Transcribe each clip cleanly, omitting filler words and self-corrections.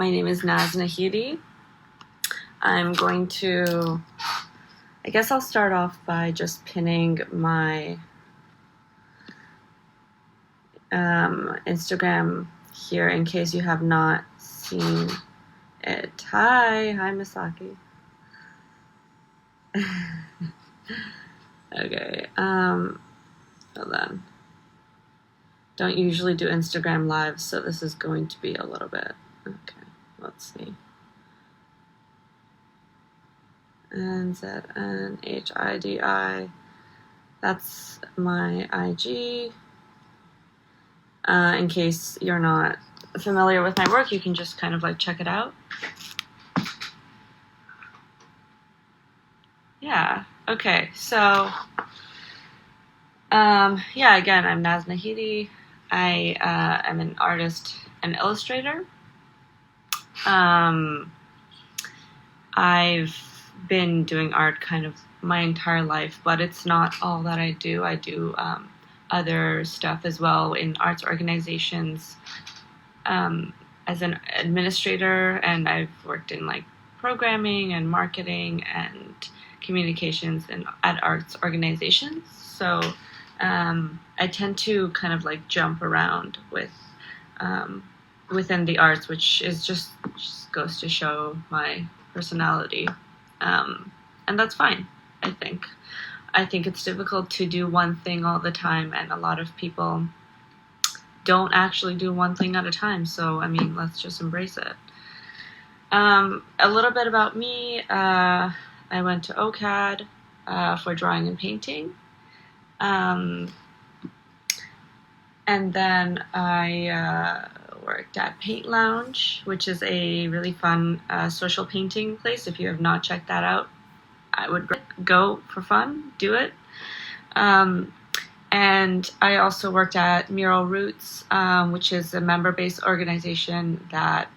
My name is Nazli Nahidi. I'm going to, I guess I'll start off by just pinning my Instagram here in case you have not seen it. Hi Misaki. Okay, hold on. Don't usually do Instagram lives, so this is going to be a little bit, okay, let's see. NZNHIDI, that's my IG. In case you're not familiar with my work, you can just kind of like check it out. Yeah, okay, so, again, I'm Nazli Nahidi. I am an artist and illustrator. I've been doing art kind of my entire life, but it's not all that I do. I do other stuff as well in arts organizations as an administrator, and I've worked in like programming and marketing and communications and at arts organizations. So I tend to kind of like jump around with within the arts, which is just goes to show my personality, and that's fine. I think it's difficult to do one thing all the time, and a lot of people don't actually do one thing at a time. So I mean, let's just embrace it. A little bit about me. I went to OCAD for drawing and painting. And then I worked at Paint Lounge, which is a really fun social painting place. If you have not checked that out, I would go for fun, do it. And I also worked at Mural Roots, which is a member-based organization that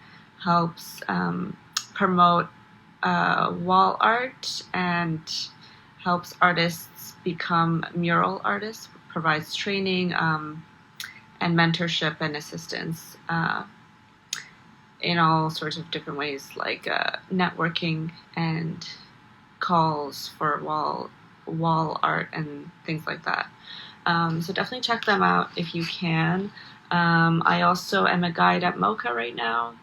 helps promote wall art and helps artists become mural artists, provides training and mentorship and assistance in all sorts of different ways, like networking and calls for wall art and things like that. So definitely check them out if you can. I also am a guide at MoCA right now.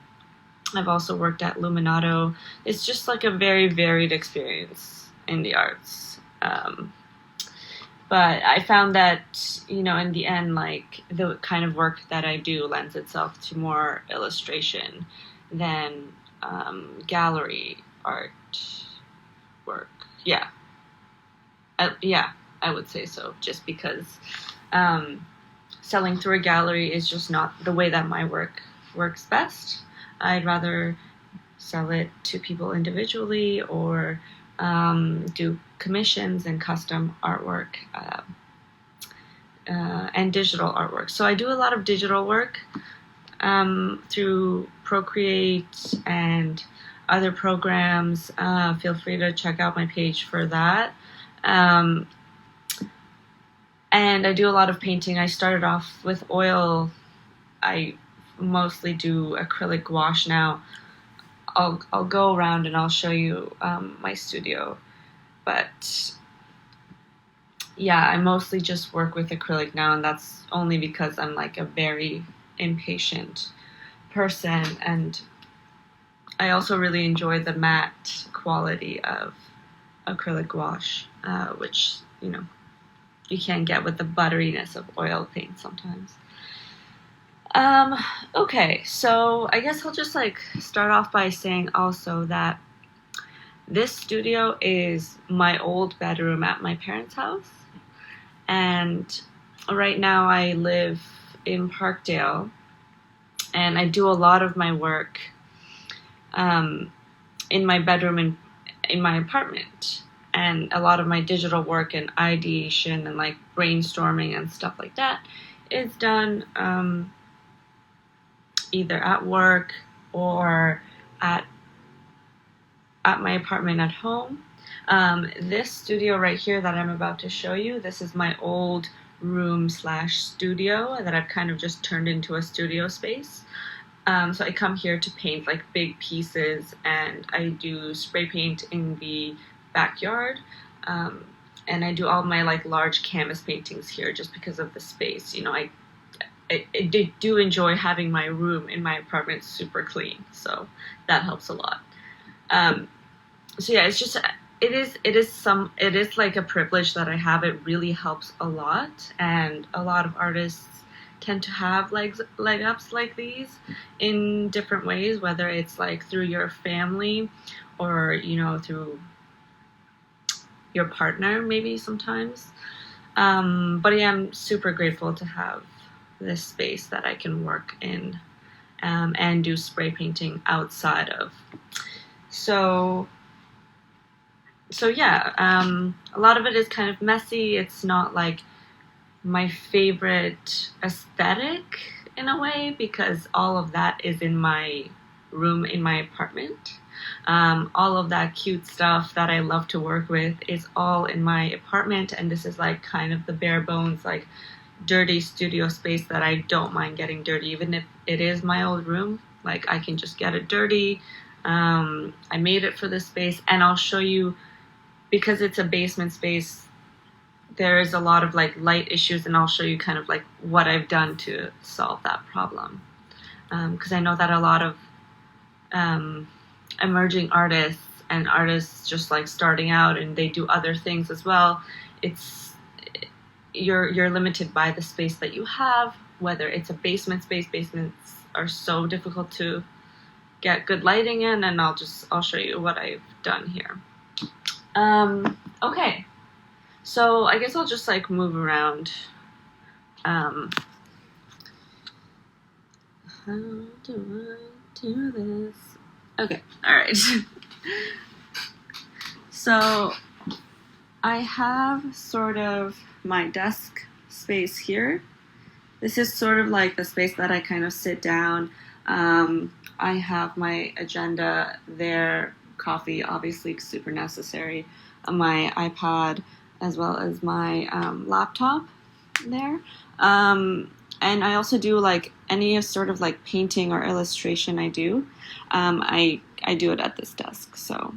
I've also worked at Luminato. It's just like a very varied experience in the arts. But I found that, in the end, like the kind of work that I do lends itself to more illustration than gallery art work. Yeah, I would say so, just because selling through a gallery is just not the way that my work works best. I'd rather sell it to people individually or do commissions and custom artwork and digital artwork. So I do a lot of digital work through Procreate and other programs. Feel free to check out my page for that. And I do a lot of painting. I started off with oil. I mostly do acrylic gouache now. I'll go around and I'll show you my studio, but yeah, I mostly just work with acrylic now, and that's only because I'm like a very impatient person, and I also really enjoy the matte quality of acrylic gouache, which you can't get with the butteriness of oil paint sometimes. Okay, so I guess I'll just like start off by saying also that this studio is my old bedroom at my parents' house, and right now I live in Parkdale, and I do a lot of my work in my bedroom in my apartment, and a lot of my digital work and ideation and like brainstorming and stuff like that is done either at work or at my apartment at home. This studio right here that I'm about to show you, this is my old room/studio that I've kind of just turned into a studio space. So I come here to paint like big pieces, and I do spray paint in the backyard. And I do all my like large canvas paintings here just because of the space. You know, I do enjoy having my room in my apartment super clean, so that helps a lot. So yeah, it's just it is like a privilege that I have. It really helps a lot, and a lot of artists tend to have leg ups like these in different ways, whether it's like through your family or through your partner maybe sometimes. But yeah, I'm super grateful to have this space that I can work in, and do spray painting outside of. So yeah, a lot of it is kind of messy. It's not like my favorite aesthetic in a way, because all of that is in my room in my apartment. All of that cute stuff that I love to work with is all in my apartment, and this is like kind of the bare bones, like dirty studio space that I don't mind getting dirty, even if it is my old room. Like I can just get it dirty. I made it for this space, and I'll show you, because it's a basement space, there is a lot of like light issues, and I'll show you kind of like what I've done to solve that problem. Because I know that a lot of emerging artists and artists just like starting out, and they do other things as well, you're limited by the space that you have, whether it's a basement space. Basements are so difficult to get good lighting in, and I'll show you what I've done here. Okay, so I guess I'll just like move around. How do I do this? Okay, all right. So I have sort of my desk space here. This is sort of like the space that I kind of sit down. I have my agenda there, coffee, obviously super necessary, my iPad, as well as my laptop there. And I also do like any sort of like painting or illustration I do. I do it at this desk, so.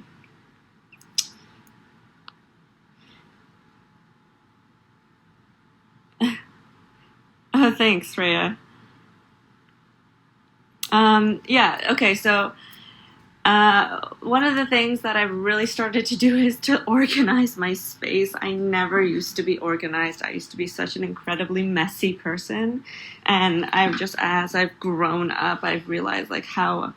Oh, thanks, Freya. Yeah, okay, so one of the things that I've really started to do is to organize my space. I never used to be organized. I used to be such an incredibly messy person, and as I've grown up, I've realized like how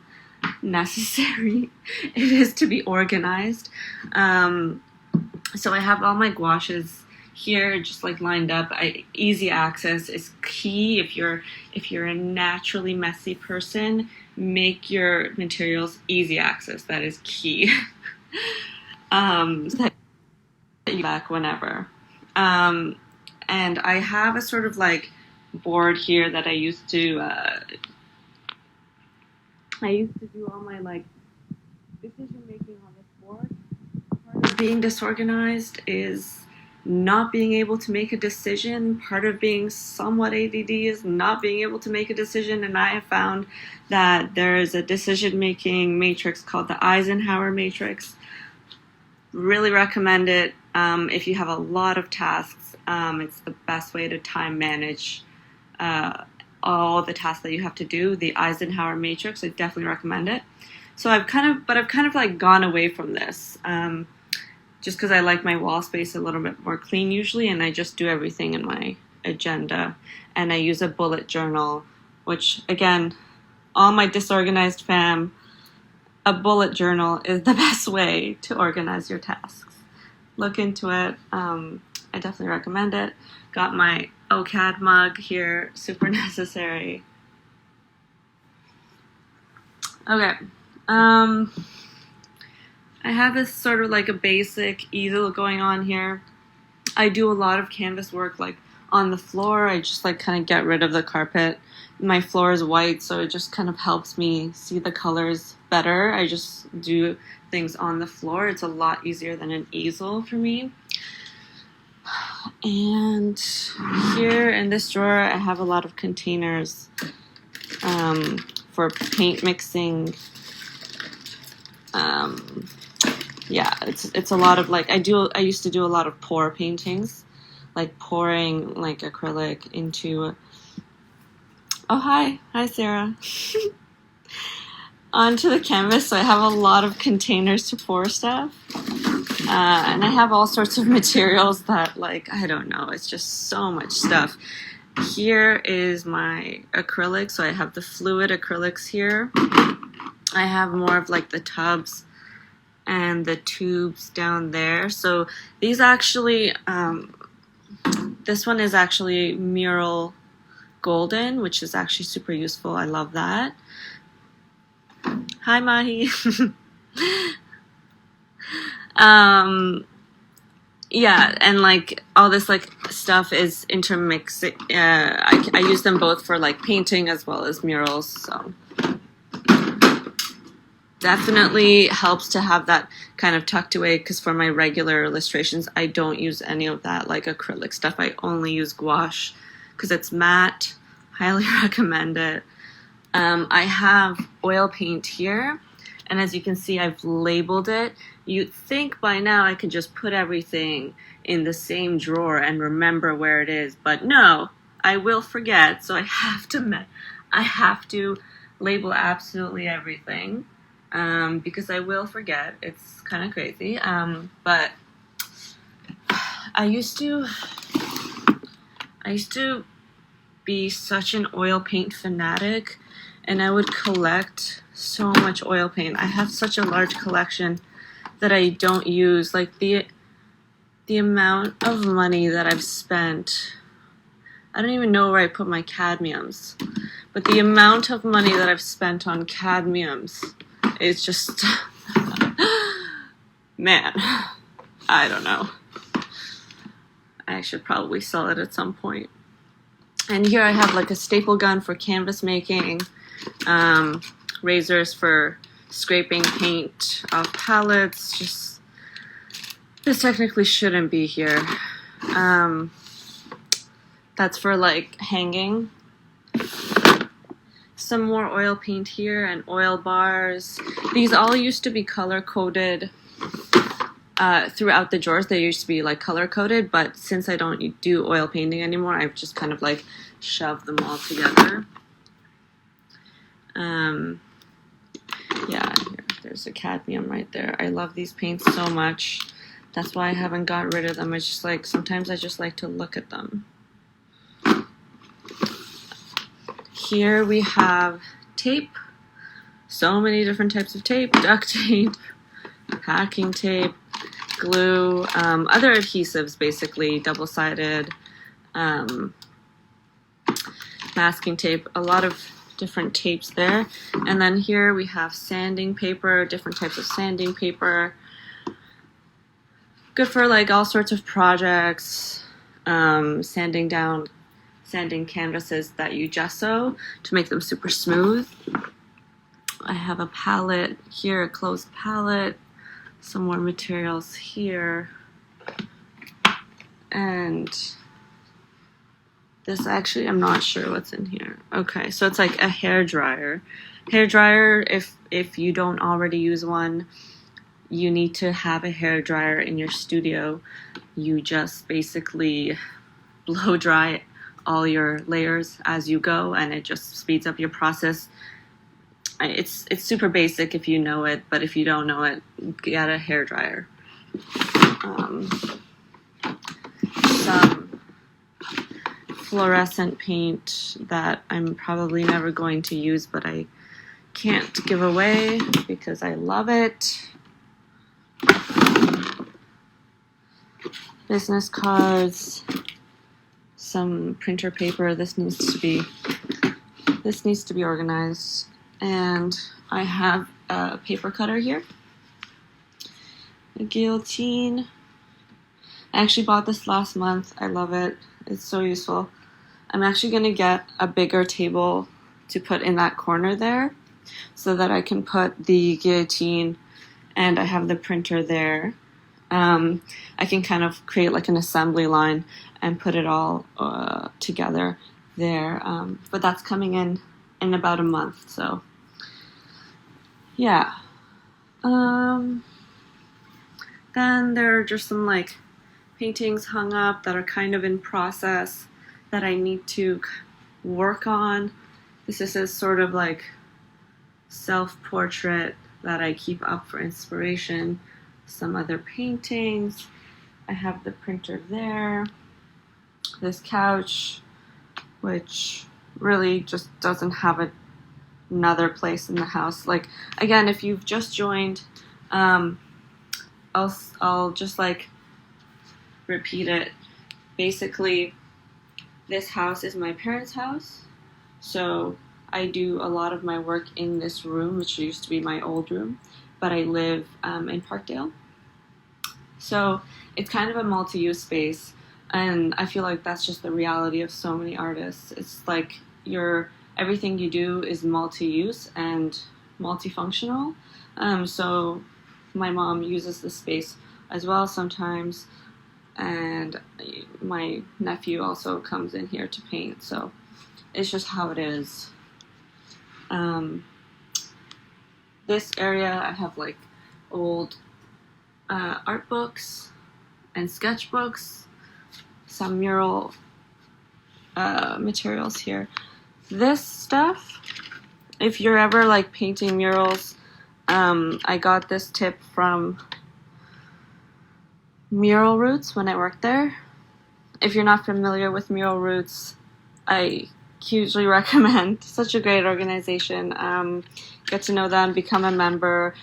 necessary it is to be organized. So I have all my gouaches here just like lined up. Easy access is key. If you're a naturally messy person, make your materials easy access. That is key. So that you back whenever. And I have a sort of like board here that I used to do all my like decision making on this board. Part of being disorganized is not being able to make a decision. Part of being somewhat ADD is not being able to make a decision, and I have found that there is a decision-making matrix called the Eisenhower matrix. Really recommend it. If you have a lot of tasks, it's the best way to time manage all the tasks that you have to do. The Eisenhower matrix, I definitely recommend it. So I've kind of like gone away from this. Just because I like my wall space a little bit more clean usually, and I just do everything in my agenda. And I use a bullet journal, which, again, all my disorganized fam, a bullet journal is the best way to organize your tasks. Look into it. I definitely recommend it. Got my OCAD mug here, super necessary. Okay. I have this sort of like a basic easel going on here. I do a lot of canvas work like on the floor. I just like kind of get rid of the carpet. My floor is white, so it just kind of helps me see the colors better. I just do things on the floor. It's a lot easier than an easel for me. And here in this drawer, I have a lot of containers for paint mixing. Yeah, it's a lot of like, I used to do a lot of pour paintings, like pouring like acrylic into, oh hi Sarah, onto the canvas. So I have a lot of containers to pour stuff, and I have all sorts of materials that, like, I don't know, it's just so much stuff. Here is my acrylic, so I have the fluid acrylics here. I have more of like the tubs and the tubes down there. So these actually, this one is actually mural golden, which is actually super useful. I love that. Hi Mahi. Yeah, and like all this like stuff is intermixing. I use them both for like painting as well as murals, so definitely helps to have that kind of tucked away, because for my regular illustrations I don't use any of that like acrylic stuff. I only use gouache because it's matte. Highly recommend it. I have oil paint here, and as you can see, I've labeled it. You'd think by now I could just put everything in the same drawer and remember where it is, but no, I will forget, so I have to label absolutely everything, because I will forget. It's kind of crazy, but I used to be such an oil paint fanatic, and I would collect so much oil paint. I have such a large collection that I don't use. Like the amount of money that I've spent, I don't even know where I put my cadmiums, but the amount of money that I've spent on cadmiums is just, man, I don't know. I should probably sell it at some point. And here I have like a staple gun for canvas making, razors for scraping paint off palettes. Just, this technically shouldn't be here. That's for like hanging. Some more oil paint here and oil bars. These all used to be color coded throughout the drawers. They used to be like color coded, but since I don't do oil painting anymore, I've just kind of like shoved them all together. Yeah, there's a cadmium right there. I love these paints so much. That's why I haven't got rid of them. It's just like, sometimes I just like to look at them. Here we have tape. So many different types of tape. Duct tape, packing tape, glue, other adhesives, basically, double-sided, masking tape, a lot of different tapes there. And then here we have sanding paper, different types of sanding paper. Good for like all sorts of projects, sanding canvases that you gesso to make them super smooth. I have a palette here, a closed palette, some more materials here, and this, actually, I'm not sure what's in here. Okay, so it's like a hair dryer. Hair dryer, if you don't already use one, you need to have a hair dryer in your studio. You just basically blow dry all your layers as you go, and it just speeds up your process. It's super basic if you know it, but if you don't know it, get a hair dryer. Some fluorescent paint that I'm probably never going to use, but I can't give away because I love it. Business cards, some printer paper. This needs to be organized. And I have a paper cutter here, a guillotine. I actually bought this last month. I love it. It's so useful. I'm actually going to get a bigger table to put in that corner there so that I can put the guillotine, and I have the printer there. I can kind of create like an assembly line and put it all together there. But that's coming in about a month, so yeah. Then there are just some like paintings hung up that are kind of in process that I need to work on. This is sort of like self-portrait that I keep up for inspiration. Some other paintings. I have the printer there. This couch, which really just doesn't have another place in the house. Like, again, if you've just joined, I'll just like repeat it. Basically, this house is my parents' house, so I do a lot of my work in this room, which used to be my old room, but I live in Parkdale. So it's kind of a multi-use space, and I feel like that's just the reality of so many artists. It's like everything you do is multi-use and multifunctional. So my mom uses the space as well sometimes, and my nephew also comes in here to paint. So it's just how it is. This area I have like old art books and sketchbooks, some mural materials here. This stuff, if you're ever like painting murals, I got this tip from Mural Roots when I worked there. If you're not familiar with Mural Roots, I hugely recommend. Such a great organization. Get to know them, become a member,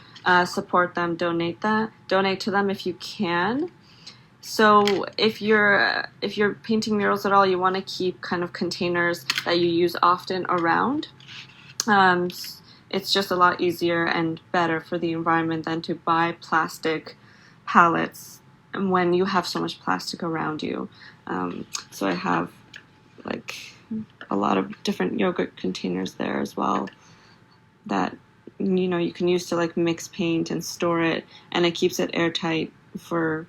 support them, donate to them if you can. So if you're painting murals at all, you want to keep kind of containers that you use often around. It's just a lot easier and better for the environment than to buy plastic pallets when you have so much plastic around you. So I have like a lot of different yogurt containers there as well that you can use to like mix paint and store it, and it keeps it airtight for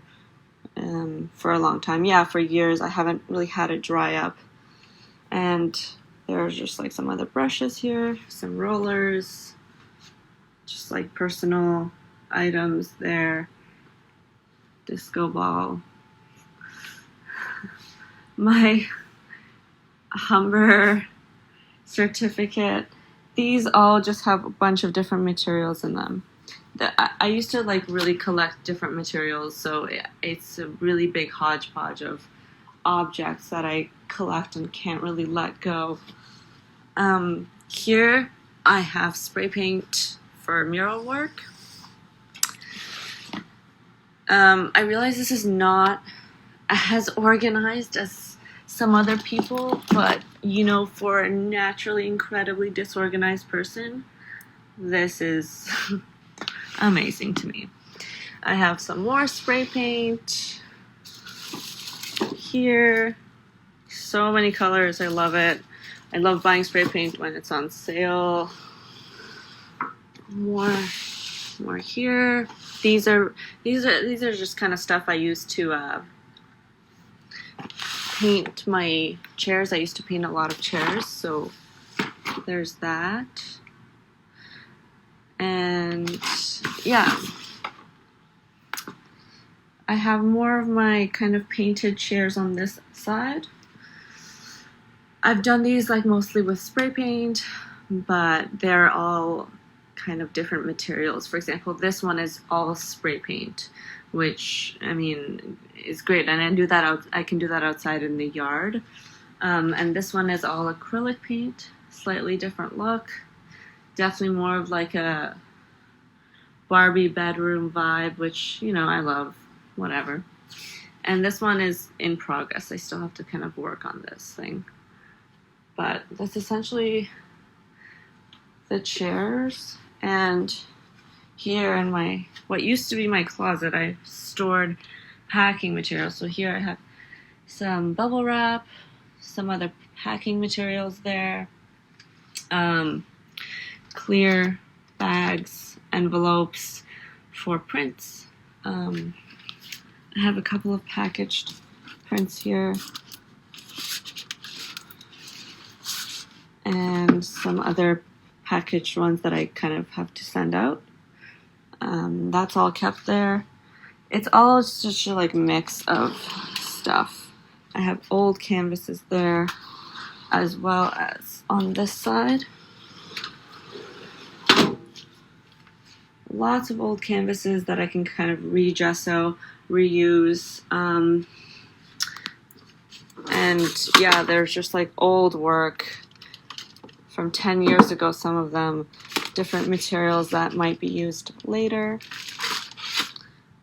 a long time. Yeah, for years. I haven't really had it dry up. And there's just like some other brushes here, some rollers, just like personal items there. Disco ball. My Humber certificate. These all just have a bunch of different materials in them. I used to like really collect different materials, so it's a really big hodgepodge of objects that I collect and can't really let go. Here I have spray paint for mural work. I realize this is not as organized as some other people, but for a naturally incredibly disorganized person, this is amazing to me. I have some more spray paint here. So many colors. I love it. I love buying spray paint when it's on sale. More here. These are just kind of stuff I use to paint my chairs. I used to paint a lot of chairs, so there's that. And yeah, I have more of my kind of painted chairs on this side. I've done these like mostly with spray paint, but they're all kind of different materials. For example, this one is all spray paint, which is great, and I can do that outside in the yard. And this one is all acrylic paint, slightly different look. Definitely more of like a Barbie bedroom vibe, which, I love, whatever. And this one is in progress. I still have to kind of work on this thing. But that's essentially the chairs. And here in what used to be my closet, I stored packing materials. So here I have some bubble wrap, some other packing materials there. Clear bags, envelopes for prints. I have a couple of packaged prints here. And some other packaged ones that I kind of have to send out. That's all kept there. It's all just a like mix of stuff. I have old canvases there, as well as on this side. Lots of old canvases that I can kind of re-gesso, reuse. And yeah, there's just like old work from 10 years ago, some of them, different materials that might be used later.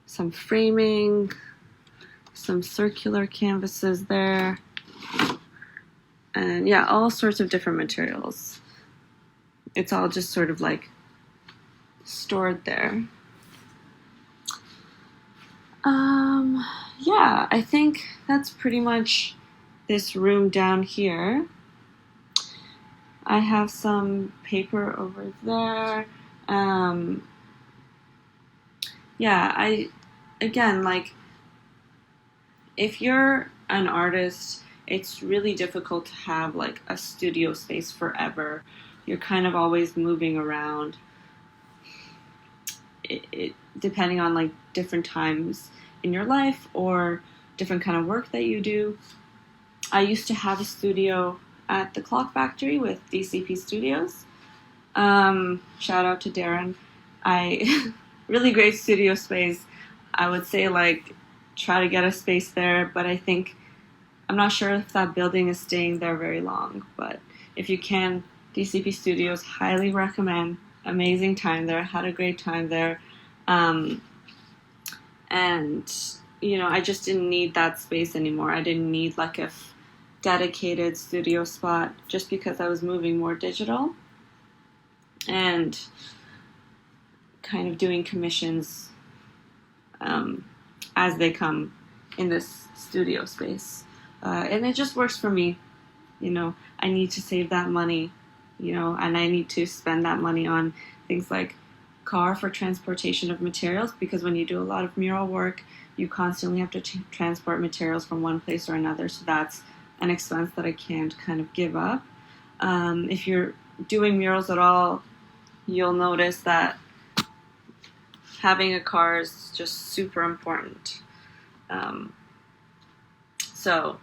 Some framing, some circular canvases there. And yeah, all sorts of different materials. It's all just sort of like stored there. Yeah, I think that's pretty much this room down here. I have some paper over there. Yeah, again, like, if you're an artist, it's really difficult to have like a studio space forever. You're kind of always moving around. It depending on like different times in your life or different kind of work that you do. I used to have a studio at the Clock Factory with DCP Studios. Shout out to Darren. Really great studio space. I would say like try to get a space there, but I'm not sure if that building is staying there very long, but if you can, DCP Studios, highly recommend. Amazing time there, had a great time there. And, I just didn't need that space anymore. I didn't need like a dedicated studio spot just because I was moving more digital and kind of doing commissions as they come in this studio space. And it just works for me. I need to save that money, and I need to spend that money on things like car for transportation of materials, because when you do a lot of mural work, you constantly have to transport materials from one place or another. So that's an expense that I can't kind of give up. If you're doing murals at all, you'll notice that having a car is just super important. So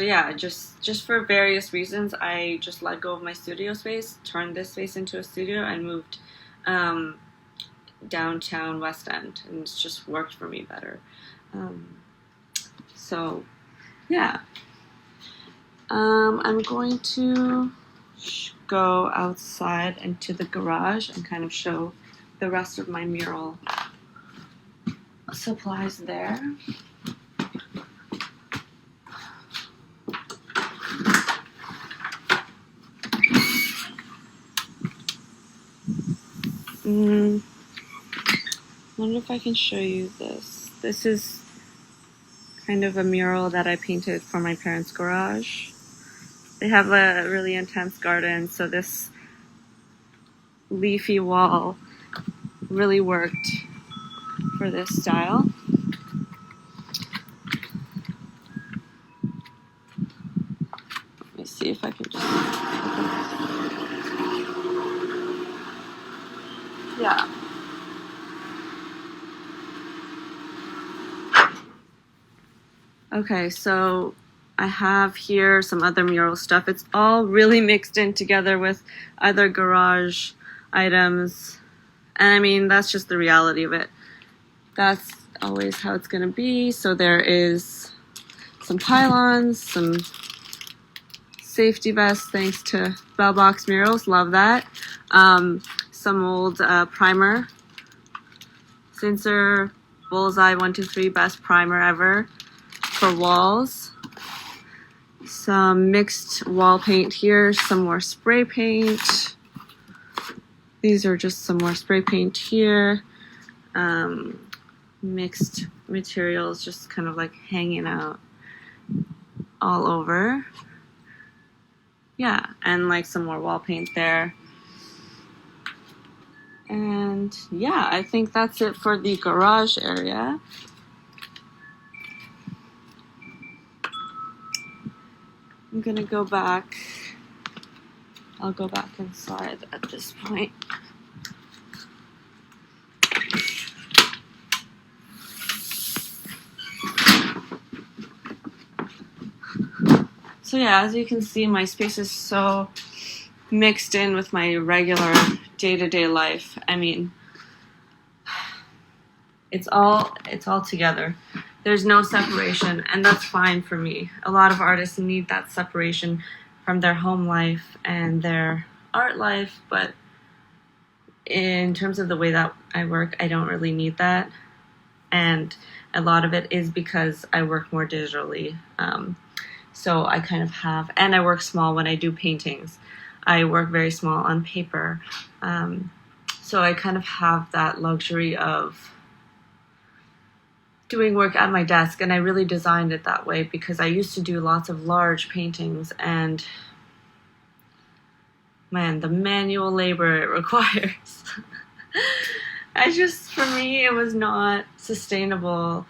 yeah, just for various reasons, I just let go of my studio space, turned this space into a studio, and moved downtown West End, and it's just worked for me better. So yeah, I'm going to go outside into the garage and kind of show the rest of my mural supplies there. I wonder if I can show you this. This is kind of a mural that I painted for my parents' garage. They have a really intense garden, so this leafy wall really worked for this style. Let me see if I can just... Yeah. Okay, so I have here some other mural stuff. It's all really mixed in together with other garage items. And I mean, that's just the reality of it. That's always how it's going to be. So there is some pylons, some safety vests thanks to Bell Box Murals. Love that. Some old primer. Sinsor Bullseye 123 best primer ever for walls. Some mixed wall paint here. Some more spray paint. These are just some more spray paint here. Mixed materials just kind of like hanging out all over. Yeah, and like some more wall paint there. And yeah, I think that's it for the garage area. I'm gonna go back. I'll go back inside at this point. So yeah, as you can see, my space is so mixed in with my regular day-to-day life. I mean, it's all together. There's no separation, and that's fine for me. A lot of artists need that separation from their home life and their art life, but in terms of the way that I work, I don't really need that. And a lot of it is because I work more digitally. So I kind of have, and I work small when I do paintings. I work very small on paper. So I kind of have that luxury of doing work at my desk, and I really designed it that way because I used to do lots of large paintings, and man, the manual labor it requires. For me, it was not sustainable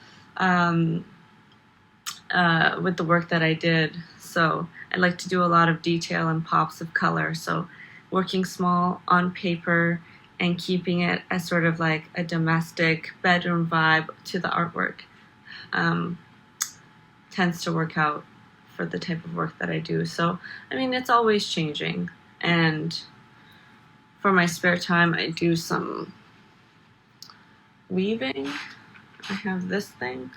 with the work that I did. So I like to do a lot of detail and pops of color. So working small on paper and keeping it as sort of like a domestic bedroom vibe to the artwork tends to work out for the type of work that I do. So, I mean, it's always changing. And for my spare time, I do some weaving. I have this thing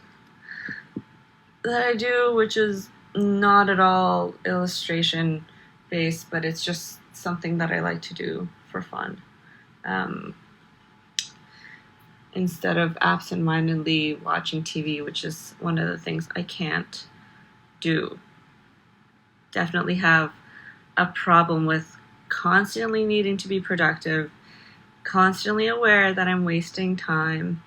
that I do, which is not at all illustration based, but it's just something that I like to do for fun. Instead of absentmindedly watching TV, which is one of the things I can't do. Definitely have a problem with constantly needing to be productive, constantly aware that I'm wasting time.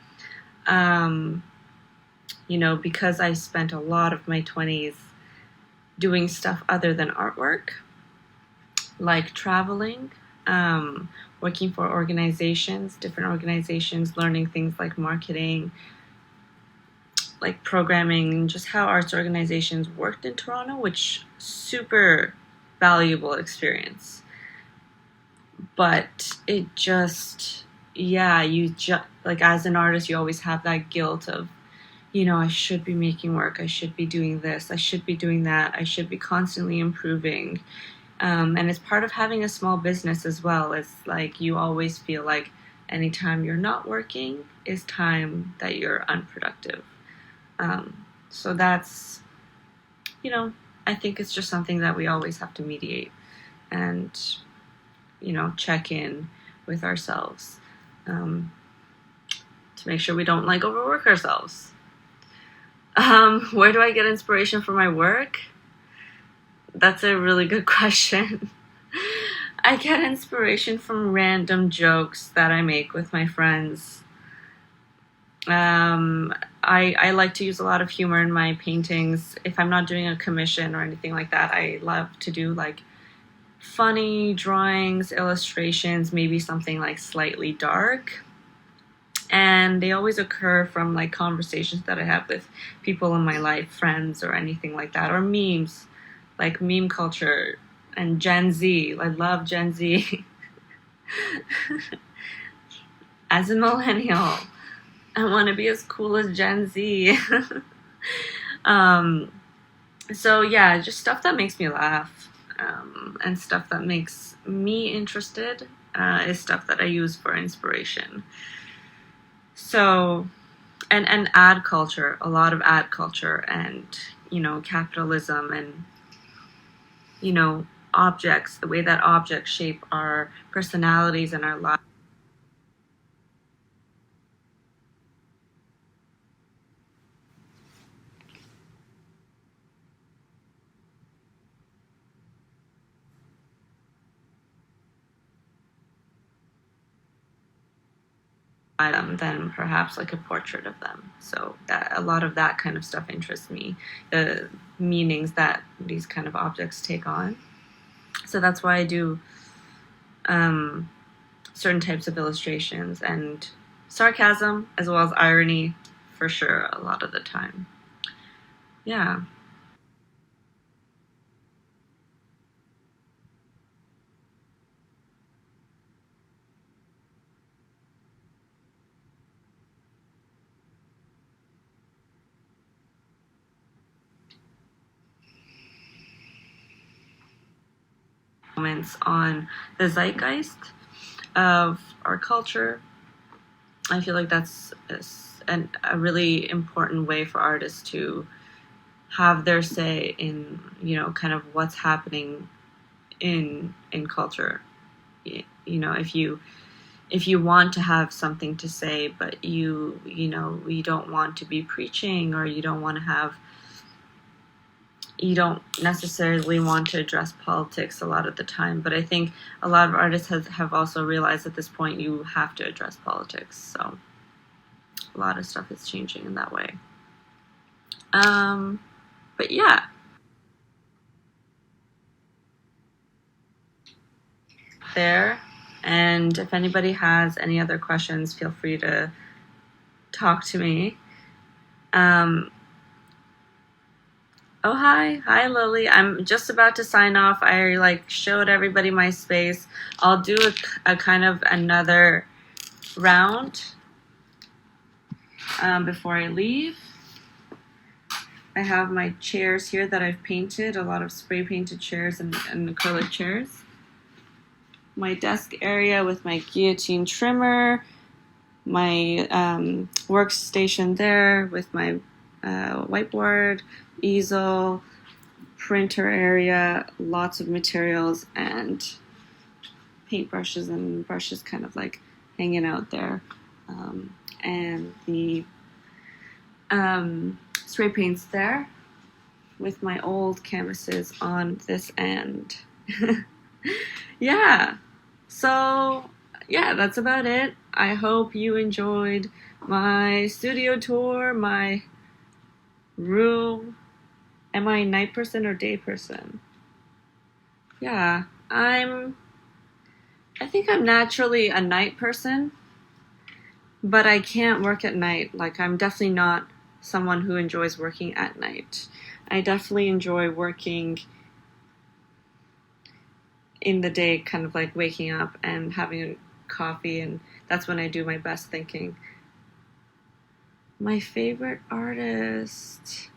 Because I spent a lot of my 20s doing stuff other than artwork, like traveling, working for different organizations, learning things like marketing, like programming, just how arts organizations worked in Toronto, which super valuable experience. But it just, like as an artist, you always have that guilt of, I should be making work, I should be doing this, I should be doing that, I should be constantly improving. And it's part of having a small business as well. It's like you always feel like anytime you're not working is time that you're unproductive. So that's, I think it's just something that we always have to mediate and, check in with ourselves to make sure we don't overwork ourselves. Where do I get inspiration for my work? That's a really good question. I get inspiration from random jokes that I make with my friends. I like to use a lot of humor in my paintings. If I'm not doing a commission or anything like that, I love to do funny drawings, illustrations, maybe something slightly dark. And they always occur from conversations that I have with people in my life, friends or anything like that, or memes, like meme culture and Gen Z. I love Gen Z. As a millennial, I want to be as cool as Gen Z. So yeah, just stuff that makes me laugh and stuff that makes me interested is stuff that I use for inspiration. So, and ad culture, a lot of ad culture and, capitalism and, objects, the way that objects shape our personalities and our lives. Than perhaps a portrait of them. So that a lot of that kind of stuff interests me, the meanings that these kind of objects take on. So that's why I do certain types of illustrations and sarcasm as well as irony for sure a lot of the time. Yeah. comments on the zeitgeist of our culture. I feel like that's a really important way for artists to have their say in, you know, kind of what's happening in culture. You know, if you want to have something to say, but you don't want to be preaching, or you don't necessarily want to address politics a lot of the time. But I think a lot of artists have also realized at this point you have to address politics. So a lot of stuff is changing in that way. But yeah. There. And if anybody has any other questions, feel free to talk to me. Oh, hi Lily. I'm just about to sign off. I showed everybody my space. I'll do a kind of another round before I leave. I have my chairs here that I've painted, a lot of spray painted chairs and acrylic chairs. My desk area with my guillotine trimmer, my workstation there with my whiteboard, easel, printer area, lots of materials, and paintbrushes and brushes kind of like hanging out there, and the spray paints there with my old canvases on this end. Yeah, so yeah, that's about it. I hope you enjoyed my studio tour, my room. Am I a night person or day person? Yeah, I think I'm naturally a night person, but I can't work at night. Like, I'm definitely not someone who enjoys working at night. I definitely enjoy working in the day, kind of like waking up and having a coffee, and that's when I do my best thinking. My favorite artist...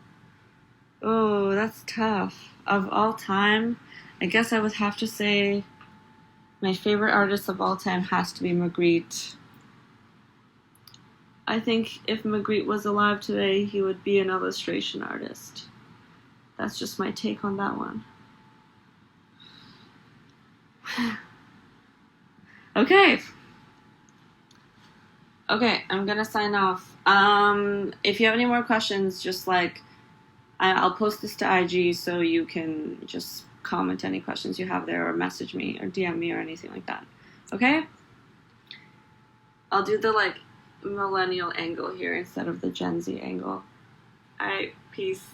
Oh, that's tough. Of all time, I guess I would have to say my favorite artist of all time has to be Magritte. I think if Magritte was alive today, he would be an illustration artist. That's just my take on that one. Okay, I'm gonna sign off. If you have any more questions, just I'll post this to IG so you can just comment any questions you have there, or message me, or DM me, or anything like that. Okay? I'll do the millennial angle here instead of the Gen Z angle. Alright, peace.